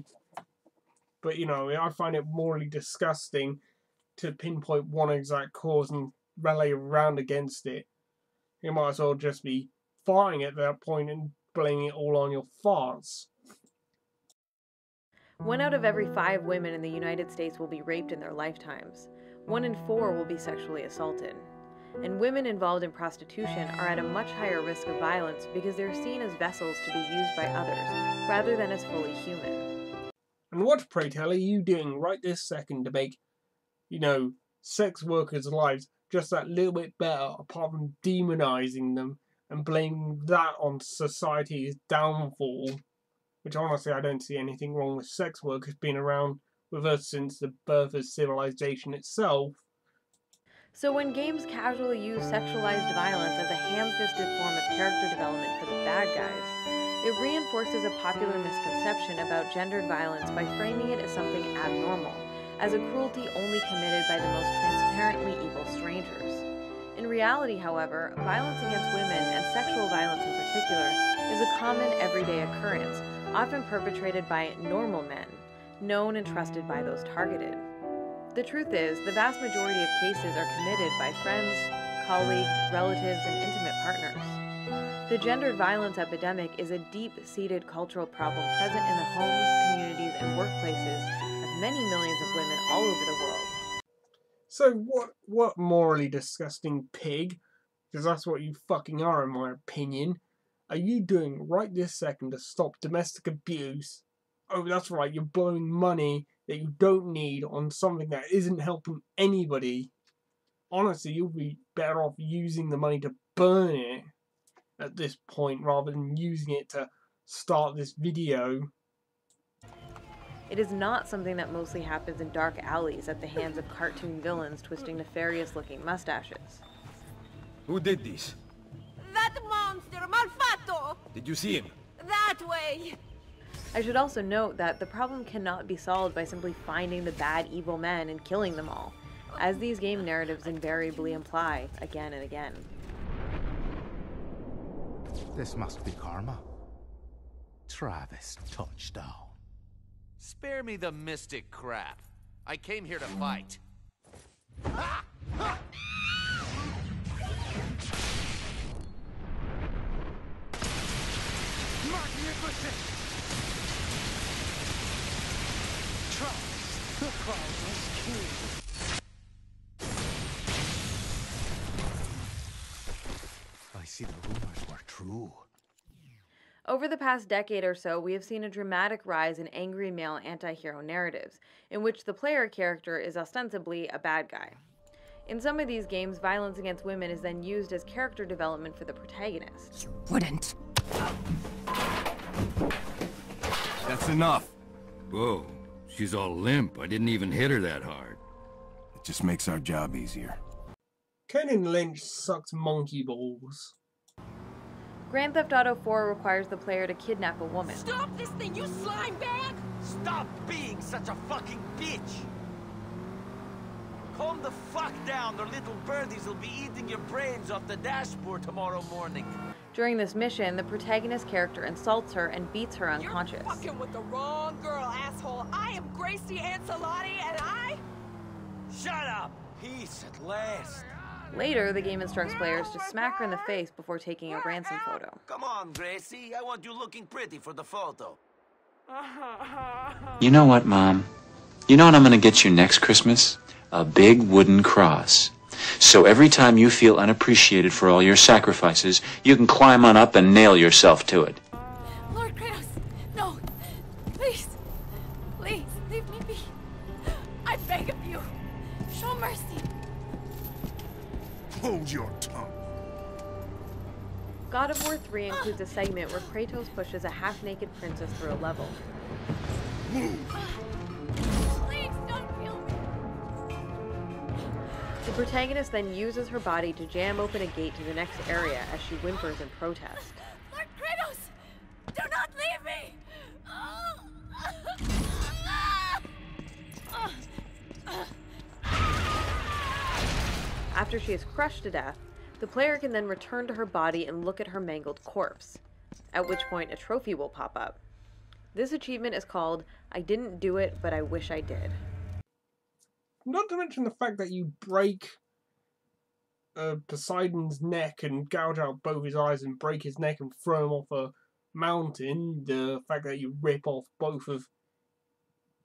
But, you know, I find it morally disgusting to pinpoint one exact cause and rally around against it. You might as well just be farting at that point and blaming it all on your farts. 1 out of every 5 women in the United States will be raped in their lifetimes. 1 in 4 will be sexually assaulted. And women involved in prostitution are at a much higher risk of violence because they're seen as vessels to be used by others, rather than as fully human. And what, pray tell, are you doing right this second to make, sex workers' lives just that little bit better, apart from demonizing them and blaming that on society's downfall? Which honestly, I don't see anything wrong with sex workers being around with us since the birth of civilization itself. So when games casually use sexualized violence as a ham-fisted form of character development for the bad guys, it reinforces a popular misconception about gendered violence by framing it as something abnormal, as a cruelty only committed by the most transparently evil strangers. In reality, however, violence against women, and sexual violence in particular, is a common everyday occurrence, often perpetrated by normal men, known and trusted by those targeted. The truth is, the vast majority of cases are committed by friends, colleagues, relatives, and intimate partners. The gendered violence epidemic is a deep-seated cultural problem present in the homes, communities, and workplaces of many millions of women all over the world. So what morally disgusting pig, because that's what you fucking are in my opinion, are you doing right this second to stop domestic abuse? Oh, that's right, you're blowing money that you don't need on something that isn't helping anybody. Honestly, you'll be better off using the money to burn it at this point rather than using it to start this video. It is not something that mostly happens in dark alleys at the hands of cartoon villains twisting nefarious-looking mustaches. Who did this? That monster, Malfatto! Did you see him? That way! I should also note that the problem cannot be solved by simply finding the bad evil men and killing them all, as these game narratives invariably imply again and again. This must be karma. Travis touchdown. Spare me the mystic crap. I came here to fight. Magnificent! Travis, the Crownless King. I see the rumors were true. Over the past decade or so, we have seen a dramatic rise in angry male anti-hero narratives, in which the player character is ostensibly a bad guy. In some of these games, violence against women is then used as character development for the protagonist. You wouldn't. That's enough. Whoa, she's all limp. I didn't even hit her that hard. It just makes our job easier. Kane Lynch sucks monkey balls. Grand Theft Auto 4 requires the player to kidnap a woman. Stop this thing, you slime bag! Stop being such a fucking bitch! Calm the fuck down, or little birdies will be eating your brains off the dashboard tomorrow morning. During this mission, the protagonist character insults her and beats her unconscious. You're fucking with the wrong girl, asshole. I am Gracie Ancelotti, and I... Shut up! Peace at last. Later, the game instructs players to smack her in the face before taking a ransom photo. Come on, Gracie. I want you looking pretty for the photo. You know what, Mom? You know what I'm gonna get you next Christmas? A big wooden cross. So every time you feel unappreciated for all your sacrifices, you can climb on up and nail yourself to it. Lord Kratos, no. Please. Please, leave me be. I beg of you. Show mercy. Hold your tongue. God of War 3 includes a segment where Kratos pushes a half-naked princess through a level. Move. Please don't kill me. The protagonist then uses her body to jam open a gate to the next area as she whimpers in protest. Lord Kratos, do not leave me. After she is crushed to death, the player can then return to her body and look at her mangled corpse, at which point a trophy will pop up. This achievement is called I Didn't Do It, But I Wish I Did. not to mention the fact that you break Poseidon's neck and gouge out both his eyes and break his neck and throw him off a mountain. The fact that you rip off both of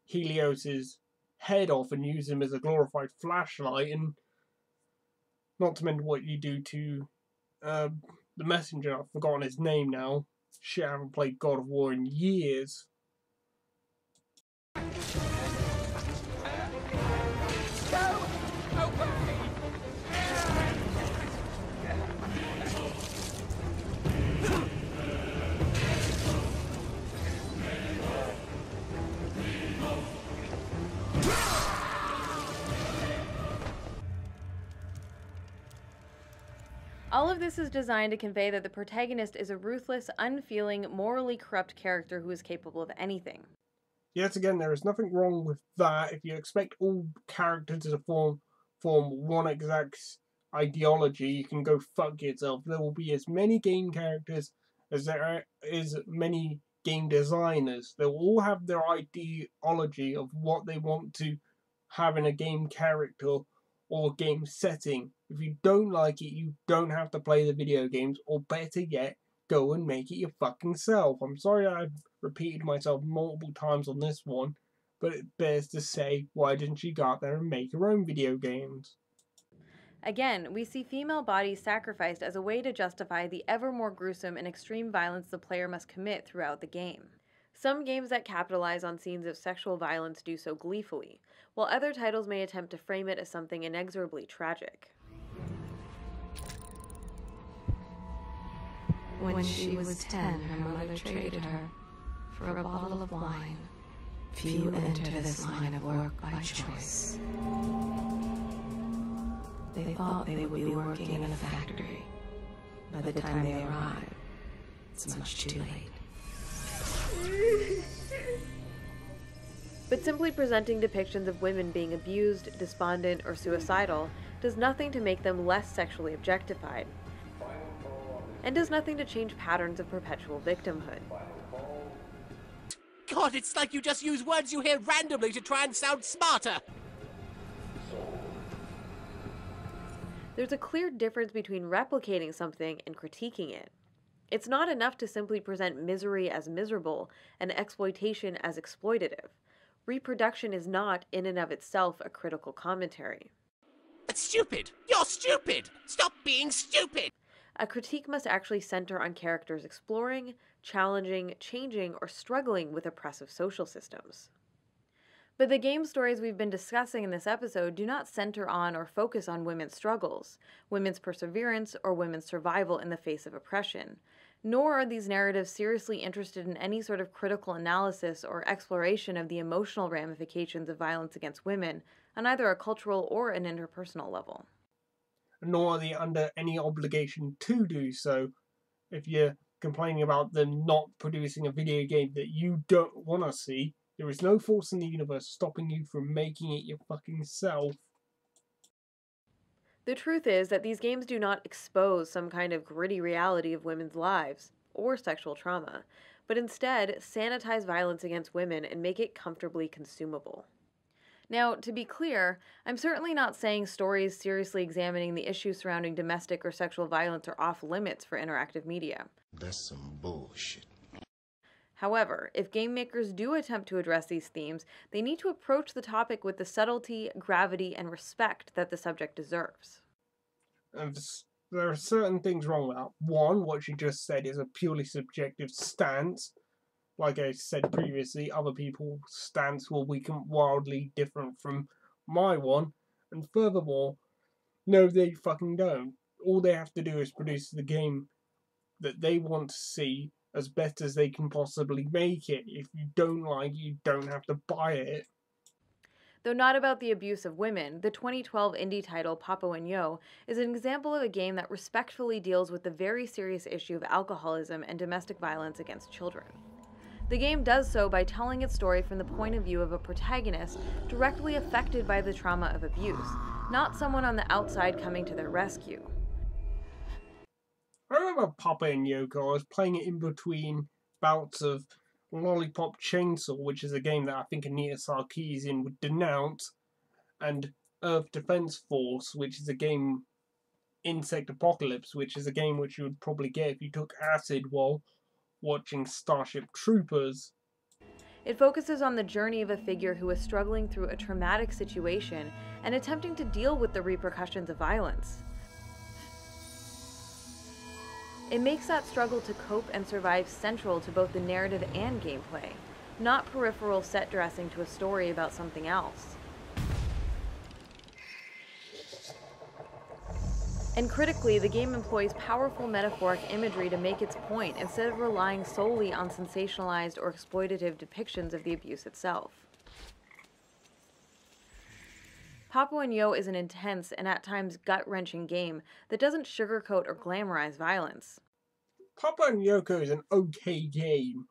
Helios's head off and use him as a glorified flashlight, and not to mention what you do to the messenger. I've forgotten his name now. Shit, I haven't played God of War in years. All of this is designed to convey that the protagonist is a ruthless, unfeeling, morally corrupt character who is capable of anything. Yet again, there is nothing wrong with that. If you expect all characters to form one exact ideology, you can go fuck yourself. There will be as many game characters as there is many game designers. They will all have their ideology of what they want to have in a game character or game setting. If you don't like it, you don't have to play the video games, or better yet, go and make it your fucking self. I'm sorry I've repeated myself multiple times on this one, but it bears to say, why didn't she go out there and make her own video games? Again, we see female bodies sacrificed as a way to justify the ever more gruesome and extreme violence the player must commit throughout the game. Some games that capitalize on scenes of sexual violence do so gleefully, while other titles may attempt to frame it as something inexorably tragic. When she was 10, her mother traded her for a bottle of wine. Few enter this line of work by choice. They thought they would be working in a factory. By the time they arrive, it's much too late. But simply presenting depictions of women being abused, despondent, or suicidal does nothing to make them less sexually objectified, and does nothing to change patterns of perpetual victimhood. God, it's like you just use words you hear randomly to try and sound smarter! There's a clear difference between replicating something and critiquing it. It's not enough to simply present misery as miserable and exploitation as exploitative. Reproduction is not, in and of itself, a critical commentary. That's stupid! You're stupid! Stop being stupid! A critique must actually center on characters exploring, challenging, changing, or struggling with oppressive social systems. But the game stories we've been discussing in this episode do not center on or focus on women's struggles, women's perseverance, or women's survival in the face of oppression, nor are these narratives seriously interested in any sort of critical analysis or exploration of the emotional ramifications of violence against women on either a cultural or an interpersonal level. Nor are they under any obligation to do so. If you're complaining about them not producing a video game that you don't want to see, there is no force in the universe stopping you from making it your fucking self. The truth is that these games do not expose some kind of gritty reality of women's lives, or sexual trauma, but instead sanitize violence against women and make it comfortably consumable. Now, to be clear, I'm certainly not saying stories seriously examining the issues surrounding domestic or sexual violence are off limits for interactive media. That's some bullshit. However, if game makers do attempt to address these themes, they need to approach the topic with the subtlety, gravity, and respect that the subject deserves. And there are certain things wrong with that. One, what you just said is a purely subjective stance. Like I said previously, other people's stance will be wildly different from my one. And furthermore, no, they fucking don't. All they have to do is produce the game that they want to see as best as they can possibly make it. If you don't like it, you don't have to buy it. Though not about the abuse of women, the 2012 indie title Papo and Yo is an example of a game that respectfully deals with the very serious issue of alcoholism and domestic violence against children. The game does so by telling its story from the point of view of a protagonist directly affected by the trauma of abuse, not someone on the outside coming to their rescue. I remember Papa and Yoko. I was playing it in between bouts of Lollipop Chainsaw, which is a game that I think Anita Sarkeesian would denounce. and Earth Defense Force, which is a game, Insect Apocalypse, which is a game which you would probably get if you took acid while watching Starship Troopers. It focuses on the journey of a figure who is struggling through a traumatic situation and attempting to deal with the repercussions of violence. It makes that struggle to cope and survive central to both the narrative and gameplay, not peripheral set dressing to a story about something else. And critically, the game employs powerful metaphoric imagery to make its point instead of relying solely on sensationalized or exploitative depictions of the abuse itself. Papo & Yo is an intense and at times gut-wrenching game that doesn't sugarcoat or glamorize violence. Papo & Yoko is an okay game.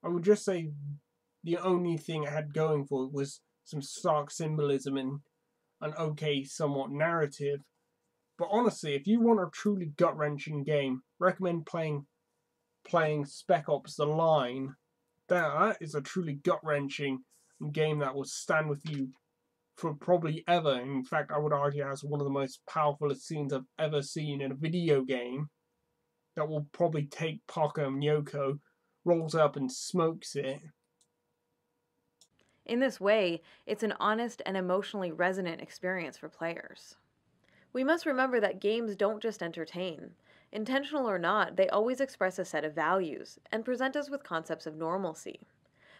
I would just say the only thing it had going for it was some stark symbolism and an okay, somewhat narrative. But honestly, if you want a truly gut-wrenching game, recommend playing Spec Ops: The Line. That is a truly gut-wrenching game that will stand with you for probably ever. In fact, I would argue it has one of the most powerful scenes I've ever seen in a video game. That will probably take Paco and Yoko, rolls up and smokes it. In this way, it's an honest and emotionally resonant experience for players. We must remember that games don't just entertain. Intentional or not, they always express a set of values and present us with concepts of normalcy.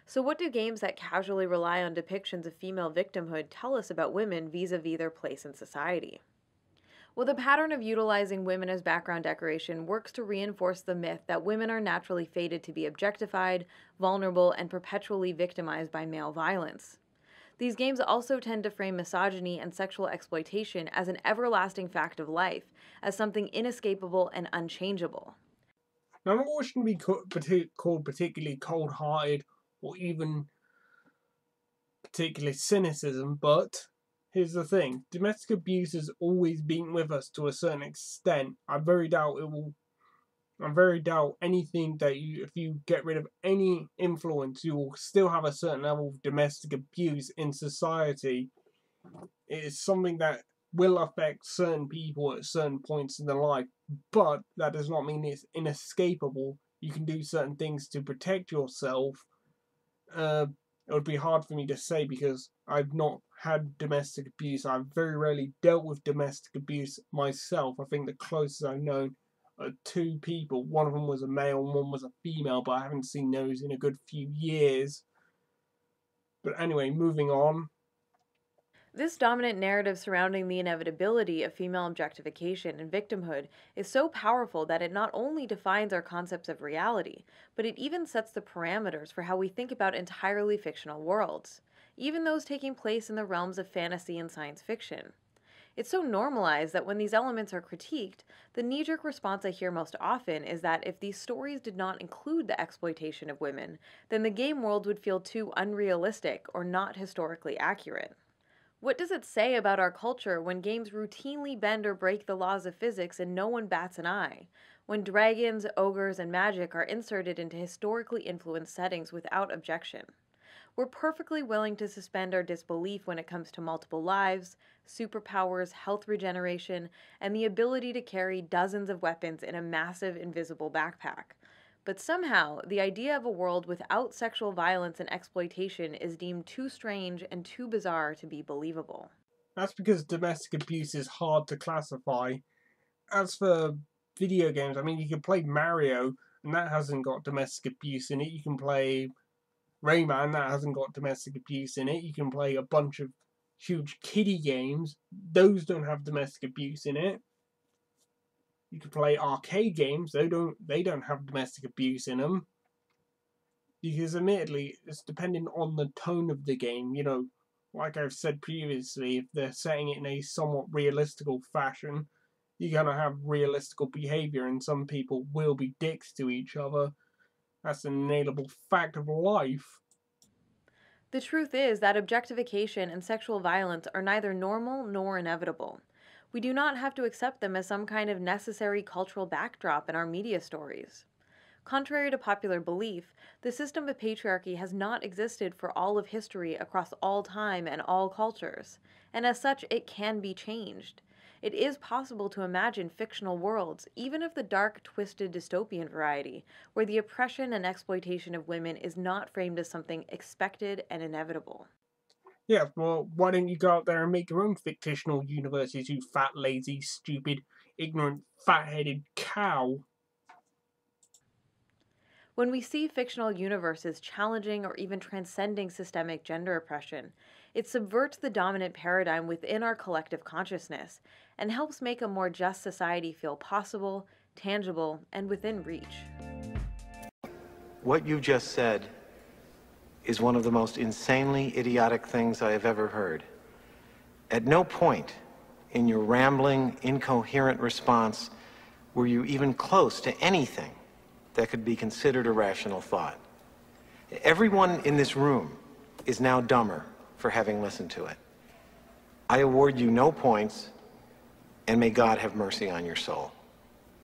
So what do games that casually rely on depictions of female victimhood tell us about women vis-a-vis their place in society? Well, the pattern of utilizing women as background decoration works to reinforce the myth that women are naturally fated to be objectified, vulnerable, and perpetually victimized by male violence. These games also tend to frame misogyny and sexual exploitation as an everlasting fact of life, as something inescapable and unchangeable. Now, I'm not wishing to be called particularly cold-hearted or even particularly cynicism, but here's the thing. Domestic abuse has always been with us to a certain extent. I very doubt anything that if you get rid of any influence, you will still have a certain level of domestic abuse in society. It is something that will affect certain people at certain points in their life, but that does not mean it's inescapable. You can do certain things to protect yourself. It would be hard for me to say because I've not had domestic abuse. I've very rarely dealt with domestic abuse myself. I think the closest I've known are two people. One of them was a male and one was a female, but I haven't seen those in a good few years. But anyway, moving on. This dominant narrative surrounding the inevitability of female objectification and victimhood is so powerful that it not only defines our concepts of reality, but it even sets the parameters for how we think about entirely fictional worlds, even those taking place in the realms of fantasy and science fiction. It's so normalized that when these elements are critiqued, the knee-jerk response I hear most often is that if these stories did not include the exploitation of women, then the game world would feel too unrealistic or not historically accurate. What does it say about our culture when games routinely bend or break the laws of physics and no one bats an eye? When dragons, ogres, and magic are inserted into historically influenced settings without objection? We're perfectly willing to suspend our disbelief when it comes to multiple lives, superpowers, health regeneration, and the ability to carry dozens of weapons in a massive invisible backpack. But somehow, the idea of a world without sexual violence and exploitation is deemed too strange and too bizarre to be believable. That's because domestic abuse is hard to classify. As for video games, I mean, you can play Mario, and that hasn't got domestic abuse in it. You can play Rayman, that hasn't got domestic abuse in it. You can play a bunch of huge kiddie games. Those don't have domestic abuse in it. You can play arcade games. They don't have domestic abuse in them. Because admittedly, it's depending on the tone of the game. You know, like I've said previously, if they're setting it in a somewhat realistical fashion, you're going to have realistical behavior, and some people will be dicks to each other. That's an inalienable fact of life. The truth is that objectification and sexual violence are neither normal nor inevitable. We do not have to accept them as some kind of necessary cultural backdrop in our media stories. Contrary to popular belief, the system of patriarchy has not existed for all of history across all time and all cultures, and as such, it can be changed. It is possible to imagine fictional worlds, even of the dark, twisted dystopian variety, where the oppression and exploitation of women is not framed as something expected and inevitable. Yeah, well, why don't you go out there and make your own fictional universes, you fat, lazy, stupid, ignorant, fat-headed cow? When we see fictional universes challenging or even transcending systemic gender oppression, it subverts the dominant paradigm within our collective consciousness and helps make a more just society feel possible, tangible, and within reach. What you just said is one of the most insanely idiotic things I have ever heard. At no point in your rambling, incoherent response were you even close to anything that could be considered a rational thought. Everyone in this room is now dumber for having listened to it. I award you no points, and may God have mercy on your soul.